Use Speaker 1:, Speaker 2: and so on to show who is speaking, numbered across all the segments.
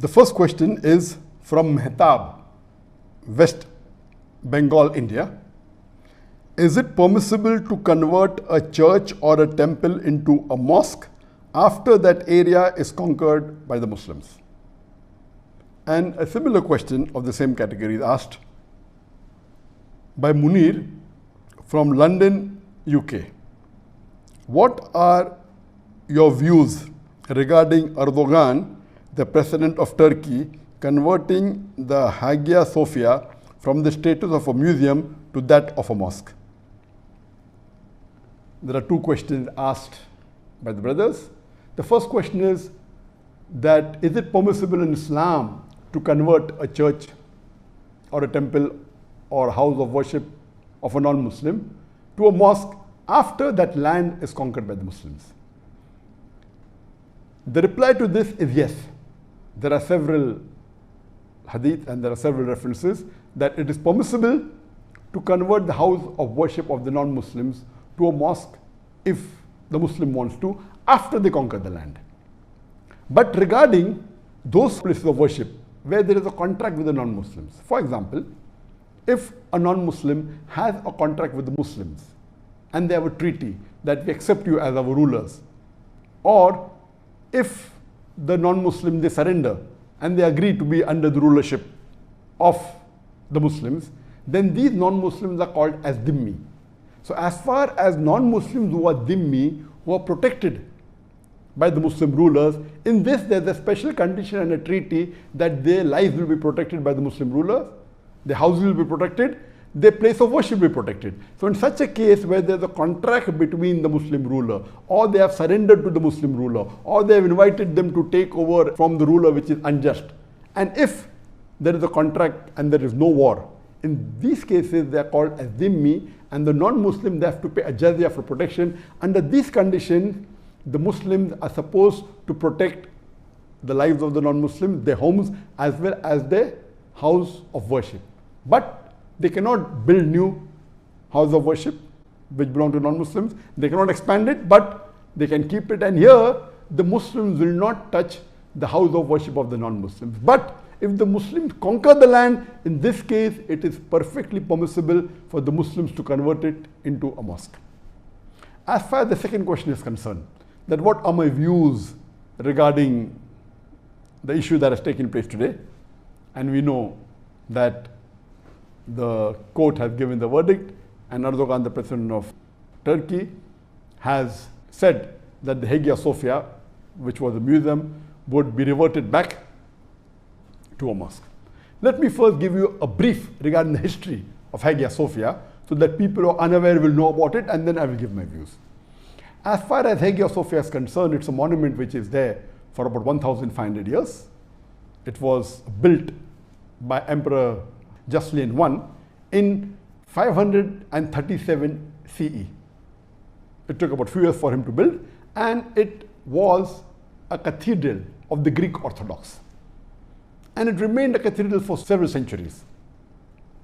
Speaker 1: The first question is from Mehtab, West Bengal, India. Is it permissible to convert a church or a temple into a mosque after that area is conquered by the Muslims? And a similar question of the same category is asked by Munir from London, UK. What are your views regarding Erdogan, the president of Turkey, converting the Hagia Sophia from the status of a museum to that of a mosque? There are two questions asked by the brothers. The first question is that is it permissible in Islam to convert a church or a temple or house of worship of a non-Muslim to a mosque after that land is conquered by the Muslims? The reply to this is yes. There are several hadith and there are several references that it is permissible to convert the house of worship of the non-Muslims to a mosque if the Muslim wants to after they conquer the land. But regarding those places of worship where there is a contract with the non-Muslims, for example, if a non-Muslim has a contract with the Muslims and they have a treaty that we accept you as our rulers, or if the non-Muslim they surrender and they agree to be under the rulership of the Muslims, then these non-Muslims are called as dhimmi. So as far as non-Muslims who are dhimmi, who are protected by the Muslim rulers, in this there's a special condition and a treaty that their lives will be protected by the Muslim rulers, their houses will be protected, their place of worship will be protected. So in such a case where there's a contract between the Muslim ruler, or they have surrendered to the Muslim ruler, or they have invited them to take over from the ruler which is unjust, and if there is a contract and there is no war, in these cases they are called as dhimmi, and the non-Muslim they have to pay a jizya for protection. Under these conditions, the Muslims are supposed to protect the lives of the non-Muslims, their homes, as well as their house of worship. But they cannot build new house of worship which belong to non-Muslims. They cannot expand it, but they can keep it. And here, the Muslims will not touch the house of worship of the non-Muslims. But if the Muslims conquer the land, in this case, it is perfectly permissible for the Muslims to convert it into a mosque. As far as the second question is concerned, that what are my views regarding the issue that has taken place today? And we know that the court has given the verdict, and Erdogan, the president of Turkey, has said that the Hagia Sophia, which was a museum, would be reverted back to a mosque. Let me first give you a brief regarding the history of Hagia Sophia so that people who are unaware will know about it, and then I will give my views. As far as Hagia Sophia is concerned, it's a monument which is there for about 1,500 years. It was built by Emperor Justinian I in 537 CE. It took about a few years for him to build, and it was a cathedral of the Greek Orthodox. And it remained a cathedral for several centuries.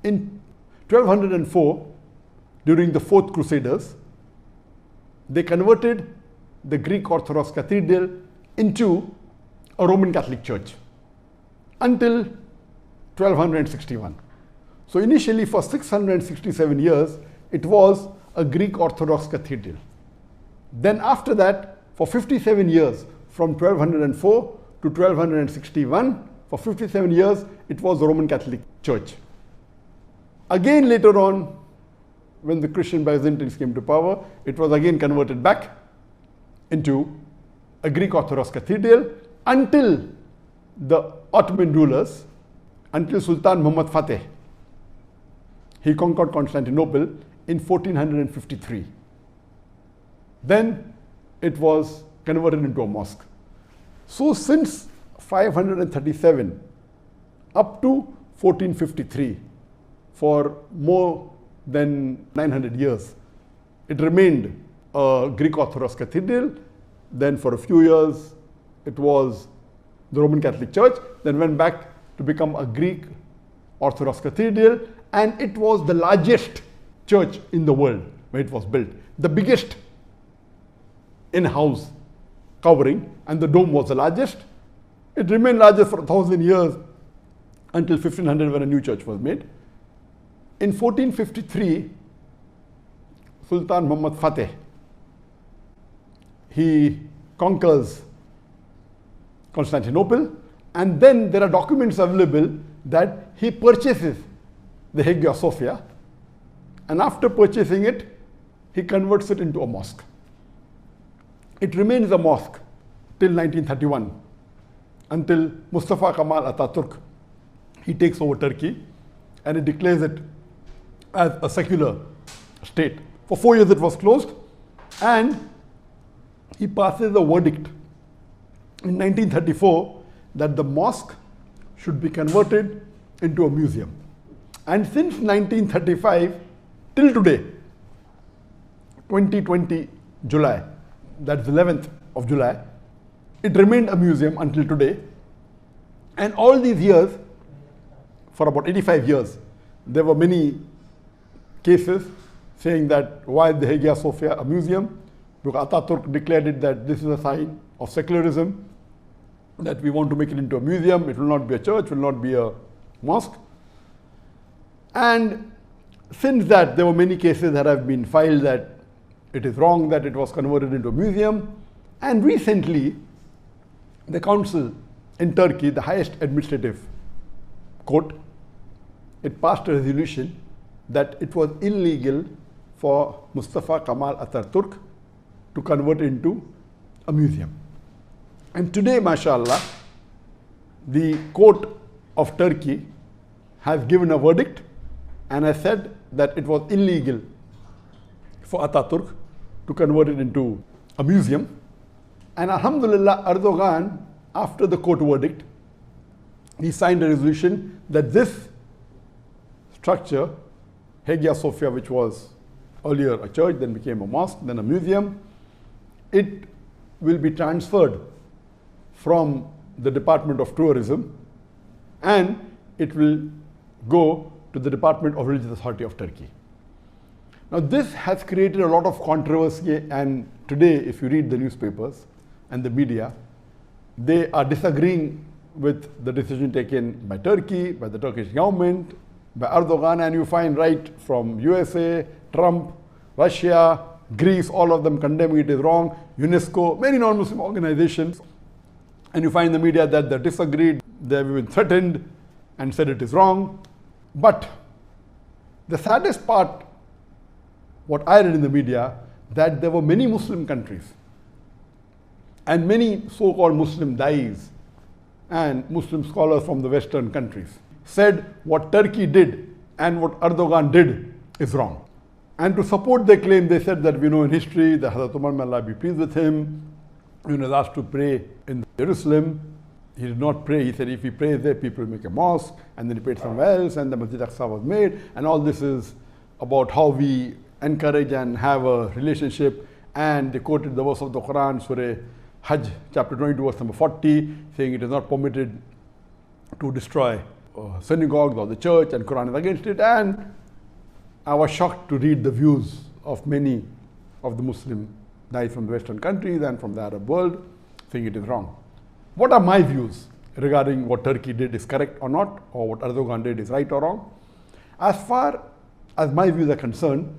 Speaker 1: In 1204, during the Fourth Crusaders, they converted the Greek Orthodox cathedral into a Roman Catholic church until 1261. So initially for 667 years, it was a Greek Orthodox cathedral. Then after that, for 57 years, from 1204 to 1261, for 57 years, it was a Roman Catholic church. Again later on, when the Christian Byzantines came to power, it was again converted back into a Greek Orthodox cathedral until the Ottoman rulers, until Sultan Muhammad Fateh. He conquered Constantinople in 1453. Then it was converted into a mosque. So since 537 up to 1453, for more than 900 years, it remained a Greek Orthodox cathedral. Then for a few years, it was the Roman Catholic Church, then went back to become a Greek Orthodox cathedral, and it was the largest church in the world when it was built. The biggest in-house covering, and the dome was the largest. It remained larger for 1,000 years until 1500 when a new church was made. In 1453, Sultan Muhammad Fateh, he conquers Constantinople, and then there are documents available that he purchases the Hagia Sophia, and after purchasing it, he converts it into a mosque. It remains a mosque till 1931, until Mustafa Kemal Atatürk, he takes over Turkey and he declares it as a secular state. For 4 years it was closed, and he passes a verdict in 1934 that the mosque should be converted into a museum. And since 1935 till today, 2020 July, that's 11th of July, it remained a museum until today. And all these years, for about 85 years, there were many cases saying that why the Hagia Sophia a museum? Because Atatürk declared it that this is a sign of secularism, that we want to make it into a museum, it will not be a church, will not be a mosque. And since that, there were many cases that have been filed that it is wrong that it was converted into a museum. And recently, the council in Turkey, the highest administrative court, it passed a resolution that it was illegal for Mustafa Kemal Atatürk to convert it into a museum. And today, mashallah, the court of Turkey has given a verdict and has said that it was illegal for Atatürk to convert it into a museum. And alhamdulillah, Erdogan, after the court verdict, he signed a resolution that this structure, Hagia Sophia, which was earlier a church, then became a mosque, then a museum, it will be transferred from the Department of Tourism, and it will go to the Department of Religious Authority of Turkey. Now this has created a lot of controversy, and today if you read the newspapers and the media, they are disagreeing with the decision taken by Turkey, by the Turkish government, by Erdogan, and you find right from USA, Trump, Russia, Greece, all of them condemning it is wrong, UNESCO, many non-Muslim organizations, and you find the media that they disagreed, they have been threatened and said it is wrong. But the saddest part, what I read in the media, that there were many Muslim countries and many so-called Muslim dais and Muslim scholars from the Western countries said what Turkey did and what Erdogan did is wrong. And to support their claim, they said that we know in history that Hazrat Umar, may Allah be pleased with him, he was asked to pray in Jerusalem. He did not pray. He said if he prays there, people will make a mosque, and then he prayed somewhere else, and the Masjid Aqsa was made. And all this is about how we encourage and have a relationship. And they quoted the verse of the Quran, Surah Hajj, chapter 22, verse number 40, saying it is not permitted to destroy synagogues or the church, and Quran is against it. And I was shocked to read the views of many of the Muslim dais from the Western countries and from the Arab world, saying it is wrong. What are my views regarding what Turkey did is correct or not, or what Erdogan did is right or wrong? As far as my views are concerned,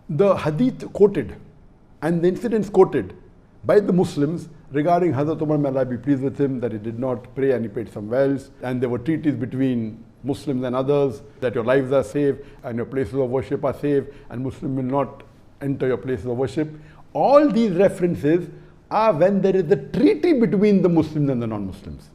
Speaker 1: the hadith quoted and the incidents quoted by the Muslims regarding Hazrat Umar, may Allah be pleased with him, that he did not pray and he prayed somewhere else, and there were treaties between Muslims and others that your lives are safe and your places of worship are safe and Muslims will not enter your places of worship. All these references are when there is a treaty between the Muslims and the non-Muslims.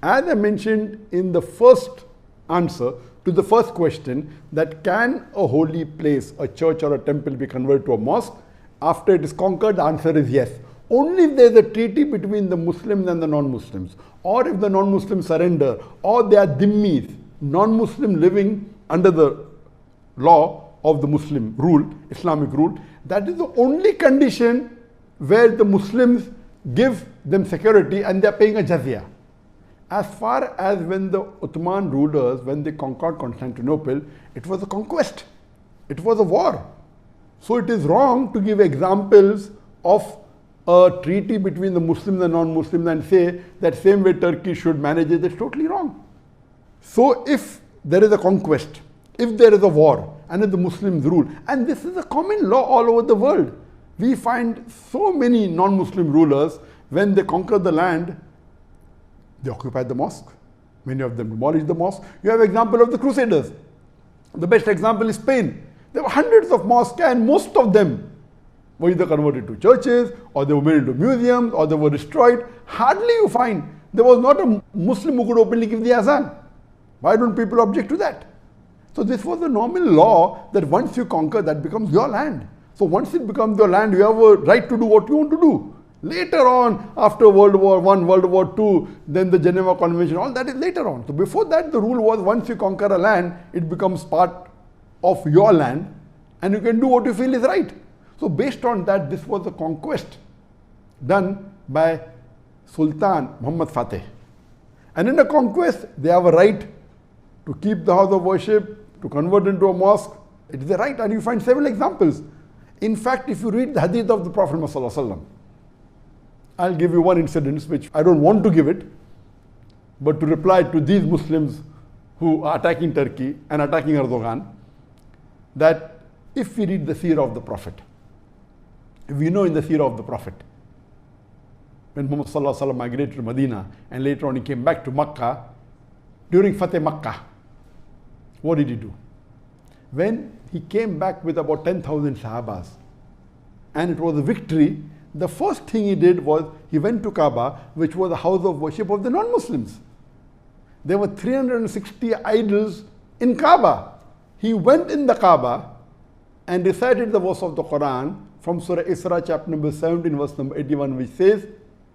Speaker 1: As I mentioned in the first answer to the first question, that can a holy place, a church or a temple, be converted to a mosque? After it is conquered, the answer is yes. Only if there is a treaty between the Muslims and the non-Muslims, or if the non-Muslims surrender, or they are dhimmis, non-Muslim living under the law of the Muslim rule, Islamic rule, that is the only condition where the Muslims give them security and they are paying a jizya. As far as when the Ottoman rulers, when they conquered Constantinople, it was a conquest. It was a war. So it is wrong to give examples of a treaty between the Muslims and non-Muslims and say that same way Turkey should manage it, it's totally wrong. So if there is a conquest, if there is a war, and if the Muslims rule, and this is a common law all over the world, we find so many non-Muslim rulers, when they conquer the land, they occupy the mosque. Many of them demolish the mosque. You have example of the Crusaders. The best example is Spain. There were hundreds of mosques and most of them were either converted to churches, or they were made into museums, or they were destroyed. Hardly you find there was not a Muslim who could openly give the azan. Why don't people object to that? So this was a normal law that once you conquer, that becomes your land. So once it becomes your land, you have a right to do what you want to do. Later on, after World War I, World War II, then the Geneva Convention, all that is later on. So before that, the rule was once you conquer a land, it becomes part of your land and you can do what you feel is right. So based on that, this was a conquest done by Sultan Muhammad Fateh. And in a conquest, they have a right to keep the house of worship, to convert into a mosque. It is a right, and you find several examples. In fact, if you read the hadith of the Prophet ﷺ, I'll give you one incident which I don't want to give it, but to reply to these Muslims who are attacking Turkey and attacking Erdogan, that if we read the seerah of the Prophet, if we know in the seerah of the Prophet, when Muhammad ﷺ migrated to Medina and later on he came back to Makkah, during Fateh Makkah, what did he do? When he came back with about 10,000 Sahabas and it was a victory, the first thing he did was he went to Kaaba, which was the house of worship of the non-Muslims. There were 360 idols in Kaaba. He went in the Kaaba and recited the verse of the Quran from Surah Isra chapter number 17 verse number 81, which says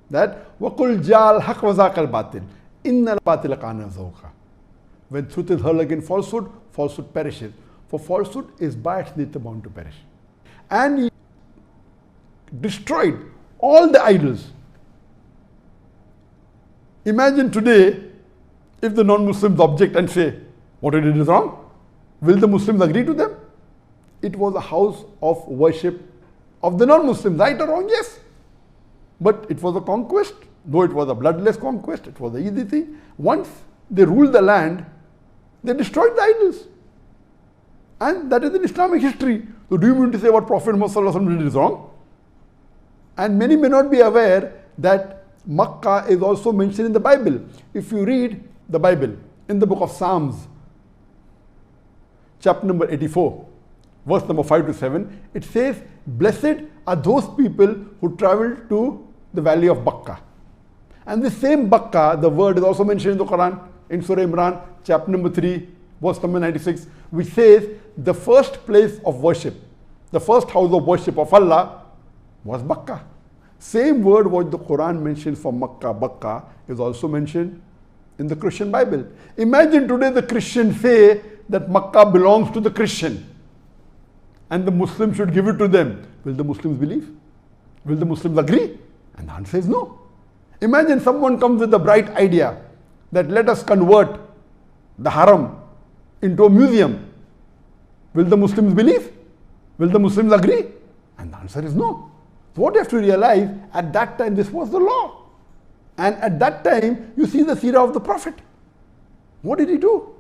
Speaker 1: that وَقُلْ جَعَلْ حَقْ وَزَاقَ الْبَاطِلِ إِنَّ الْبَاطِلَ كَانَ زَهُوقًا. When truth is hurled against falsehood, falsehood perishes. For falsehood is by its nature bound to perish. And he destroyed all the idols. Imagine today if the non-Muslims object and say, what you did is wrong. Will the Muslims agree to them? It was a house of worship of the non-Muslims, right or wrong? Yes. But it was a conquest. Though it was a bloodless conquest, it was an easy thing. Once they ruled the land, they destroyed the idols. And that is in Islamic history. So do you mean to say what Prophet Muhammad did is wrong? And many may not be aware that Makkah is also mentioned in the Bible. If you read the Bible in the book of Psalms, chapter number 84, verse number 5 to 7, it says, blessed are those people who travel to the valley of Bakkah. And the same Bakkah, the word is also mentioned in the Quran, in Surah Imran, chapter number 3, verse number 96, which says the first place of worship, the first house of worship of Allah was Bakkah. Same word what the Quran mentions for Makkah, Bakkah, is also mentioned in the Christian Bible. Imagine today the Christians say that Makkah belongs to the Christian and the Muslims should give it to them. Will the Muslims believe? Will the Muslims agree? And the answer is no. Imagine someone comes with a bright idea that let us convert the haram into a museum. Will the Muslims believe? Will the Muslims agree? And the answer is no. So what you have to realize, at that time this was the law. And at that time you see the seerah of the Prophet. What did he do?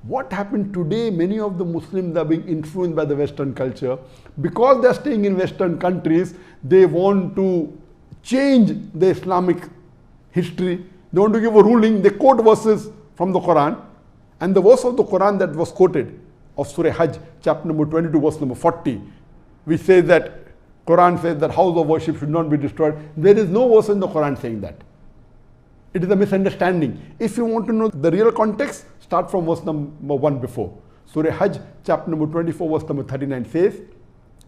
Speaker 1: What happened today? Many of the Muslims are being influenced by the Western culture. Because they are staying in Western countries, they want to change the Islamic history. They want to give a ruling. They quote verses from the Quran. And the verse of the Quran that was quoted of Surah Hajj, chapter number 22, verse number 40, which says that Quran says that house of worship should not be destroyed. There is no verse in the Quran saying that. It is a misunderstanding. If you want to know the real context, start from verse number 1 before. Surah Hajj, chapter number 24, verse number 39 says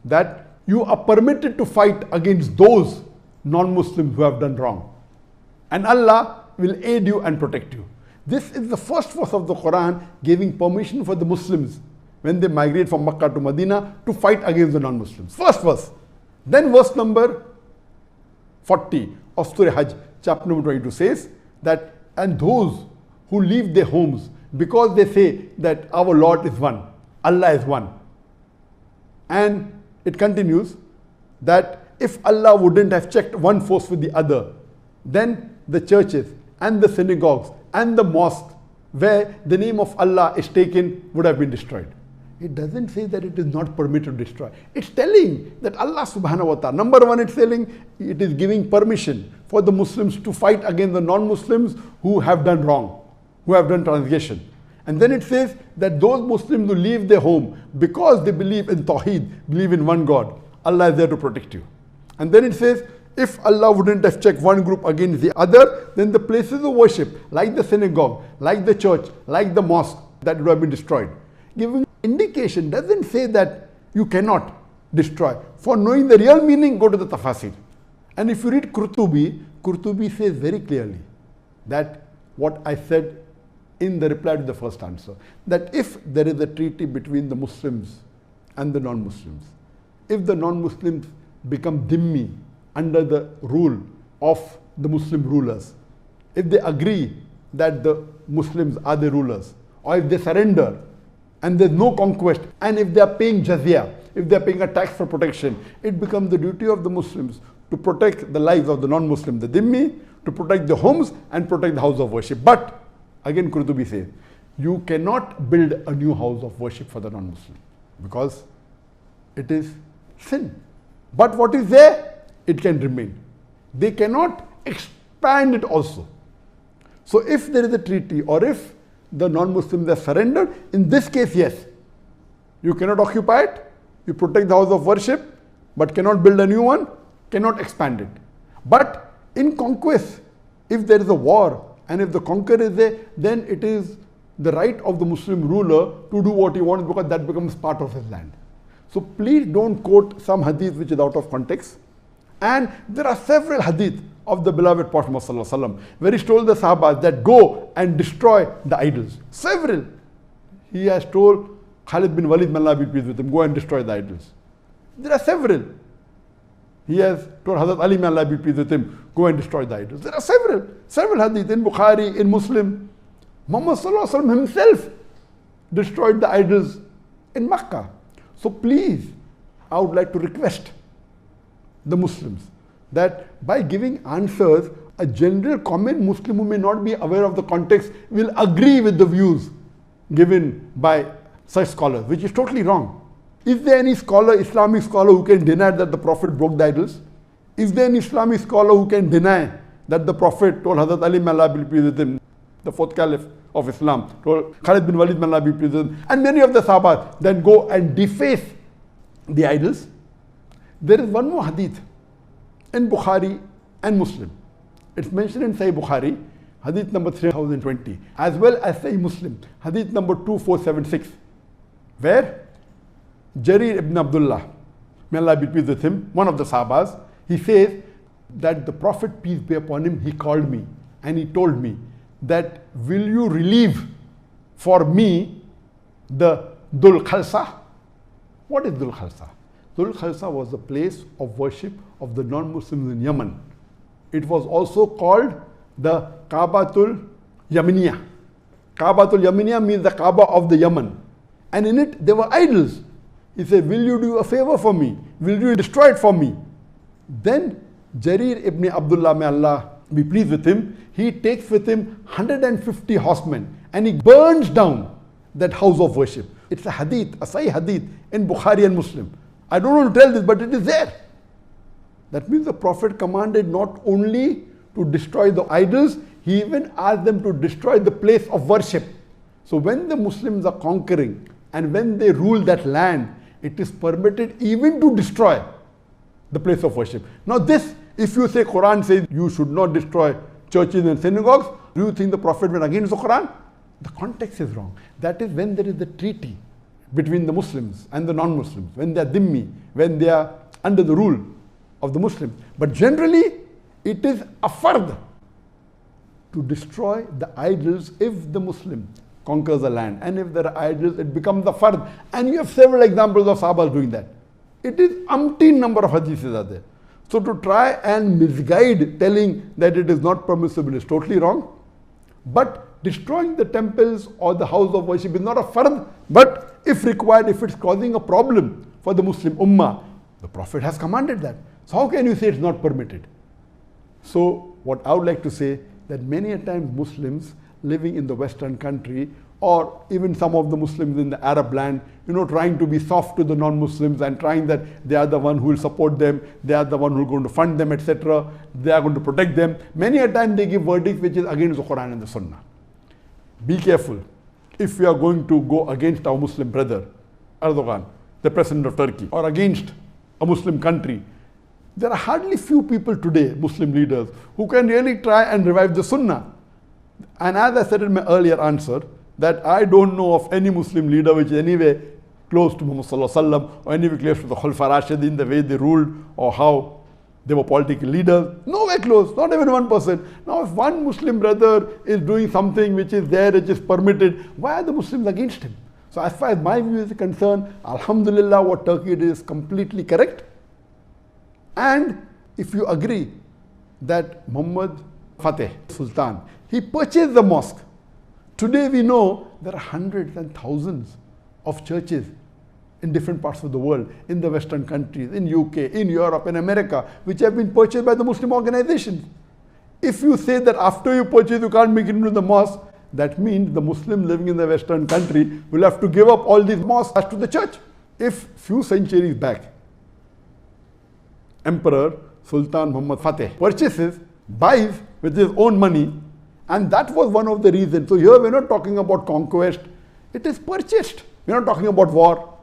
Speaker 1: that you are permitted to fight against those non-Muslims who have done wrong. And Allah will aid you and protect you. This is the first verse of the Quran giving permission for the Muslims when they migrate from Makkah to Medina to fight against the non-Muslims. First verse. Then verse number 40 of Surah Hajj, chapter number 22 says that, and those who leave their homes because they say that our Lord is one, Allah is one. And it continues that if Allah wouldn't have checked one force with the other, then the churches and the synagogues and the mosques where the name of Allah is taken would have been destroyed. It doesn't say that it is not permitted to destroy. It's telling that Allah subhanahu wa ta'ala, number one, it's telling it is giving permission for the Muslims to fight against the non-Muslims who have done wrong, who have done transgression. And then it says that those Muslims who leave their home because they believe in Tawheed, believe in one God, Allah is there to protect you. And then it says, if Allah wouldn't have checked one group against the other, then the places of worship, like the synagogue, like the church, like the mosque, that would have been destroyed. Giving indication, doesn't say that you cannot destroy. For knowing the real meaning, go to the tafasir. And if you read Qurtubi says very clearly that what I said in the reply to the first answer, that if there is a treaty between the Muslims and the non-Muslims, if the non-Muslims become dhimmi under the rule of the Muslim rulers, if they agree that the Muslims are the rulers, or if they surrender and there's no conquest, and if they are paying jizya, if they are paying a tax for protection, it becomes the duty of the Muslims to protect the lives of the non-Muslim, the dhimmi, to protect the homes and protect the house of worship. But again, Qurtubi says, you cannot build a new house of worship for the non-Muslim because it is sin. But what is there, it can remain. They cannot expand it also. So if there is a treaty, or if the non-Muslims have surrendered, in this case, yes, you cannot occupy it, you protect the house of worship, but cannot build a new one, cannot expand it. But in conquest, if there is a war, and if the conqueror is there, then it is the right of the Muslim ruler to do what he wants, because that becomes part of his land. So please don't quote some hadith which is out of context. And there are several hadith of the beloved Prophet Muhammad where he told the Sahabas that go and destroy the idols. Several. He has told Khalid bin Walid, may Allah be pleased with him, go and destroy the idols. There are several. He has told Hazrat Ali, may Allah be pleased with him, go and destroy the idols. There are several hadith in Bukhari, in Muslim. Muhammad himself destroyed the idols in Makkah. So please, I would like to request the Muslims that by giving answers, a general common Muslim who may not be aware of the context will agree with the views given by such scholars, which is totally wrong. Is there any scholar, Islamic scholar, who can deny that the Prophet broke the idols? Is there any Islamic scholar who can deny that the Prophet told Hazrat Ali, may Allah be pleased with him, the fourth caliph of Islam, told Khalid bin Walid, may Allah be pleased with him, and many of the Sahabas then go and deface the idols? There is one more hadith in Bukhari and Muslim. It's mentioned in Sahih Bukhari, hadith number 3020, as well as Sahih Muslim, hadith number 2476, where Jarir ibn Abdullah, may Allah be pleased with him, one of the Sahabas, he says that the Prophet, peace be upon him, he called me and he told me that, will you relieve for me the Dhul Khalsa? What is Dhul Khalsa? Dhul Khalsa was the place of worship of the non-Muslims in Yemen. It was also called the Kaabatul Yaminiya. Kaabatul Yaminiya means the Kaaba of the Yemen. And in it, there were idols. He said, will you do a favor for me? Will you destroy it for me? Then Jarir ibn Abdullah, may Allah be pleased with him, he takes with him 150 horsemen and he burns down that house of worship. It's a hadith, a Sahih hadith in Bukhari and Muslim. I don't want to tell this, but it is there. That means the Prophet commanded not only to destroy the idols, he even asked them to destroy the place of worship. So when the Muslims are conquering and when they rule that land, it is permitted even to destroy the place of worship. Now this, if you say Quran says you should not destroy churches and synagogues, do you think the Prophet went against the Quran? The context is wrong. That is when there is the treaty between the Muslims and the non-Muslims, when they are dhimmi, when they are under the rule of the Muslims. But generally, it is a fard to destroy the idols if the Muslim conquers a land. And if there are idols, it becomes a fard. And you have several examples of Sahabas doing that. It is umpteen number of hadiths are there. So to try and misguide telling that it is not permissible is totally wrong. But destroying the temples or the house of worship is not a fard. But if required, if it's causing a problem for the Muslim ummah, the Prophet has commanded that. So how can you say it's not permitted? So what I would like to say, that many a times Muslims living in the Western country, or even some of the Muslims in the Arab land, trying to be soft to the non-Muslims and trying that they are the one who will support them, they are the one who are going to fund them, etc. They are going to protect them. Many a time they give verdicts which is against the Quran and the Sunnah. Be careful. If we are going to go against our Muslim brother, Erdogan, the president of Turkey, or against a Muslim country, there are hardly few people today, Muslim leaders, who can really try and revive the Sunnah. And as I said in my earlier answer, that I don't know of any Muslim leader which is anyway close to Muhammad Sallallahu Alaihi Wasallam or anyway close to the Khulafa Rashidin, the way they ruled or how they were political leaders. Nowhere close, not even 1%. Now if one Muslim brother is doing something which is there, which is permitted, why are the Muslims against him? So as far as my view is concerned, Alhamdulillah, what Turkey did is completely correct. And if you agree that Muhammad Fateh Sultan, he purchased the mosque. Today we know there are hundreds and thousands of churches in different parts of the world, in the Western countries, in UK, in Europe, in America, which have been purchased by the Muslim organizations. If you say that after you purchase you can't make it into the mosque, that means the Muslim living in the Western country will have to give up all these mosques to the church. If few centuries back, Emperor Sultan Muhammad Fateh purchases, buys with his own money, and that was one of the reasons. So here we're not talking about conquest, it is purchased. We're not talking about war.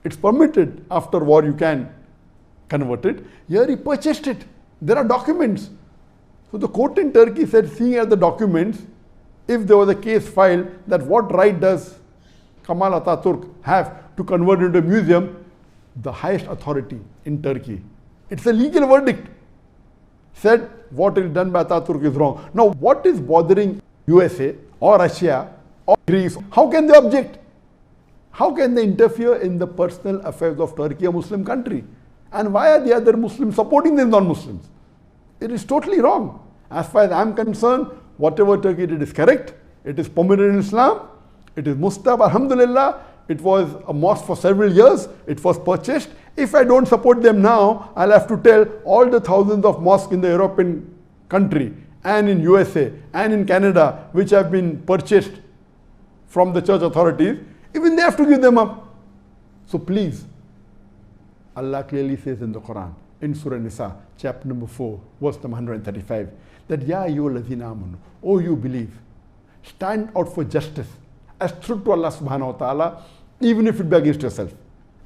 Speaker 1: It's permitted. After war you can convert it. Here he purchased it. There are documents. So the court in Turkey said, seeing at the documents, if there was a case filed, that what right does Kemal Atatürk have to convert it into a museum, the highest authority in Turkey, it's a legal verdict, said what is done by Atatürk is wrong. Now what is bothering USA or Russia or Greece? How can they object? How can they interfere in the personal affairs of Turkey, a Muslim country? And why are the other Muslims supporting the non-Muslims? It is totally wrong. As far as I am concerned, whatever Turkey did is correct. It is permitted in Islam. It is Mustab, Alhamdulillah. It was a mosque for several years. It was purchased. If I don't support them now, I'll have to tell all the thousands of mosques in the European country and in USA and in Canada, which have been purchased from the church authorities, even they have to give them up. So please, Allah clearly says in the Quran, in Surah Nisa, chapter number 4, verse number 135, that Ya ayyuhallazina amanu, oh you believe, stand out for justice as true to Allah subhanahu wa ta'ala, even if it be against yourself,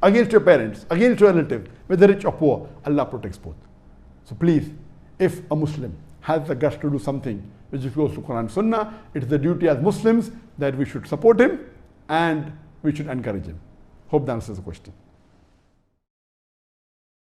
Speaker 1: against your parents, against your relatives, whether rich or poor, Allah protects both. So please, if a Muslim has the guts to do something which is close to Quran and Sunnah, it is the duty as Muslims that we should support him and we should encourage him. Hope that answers the question.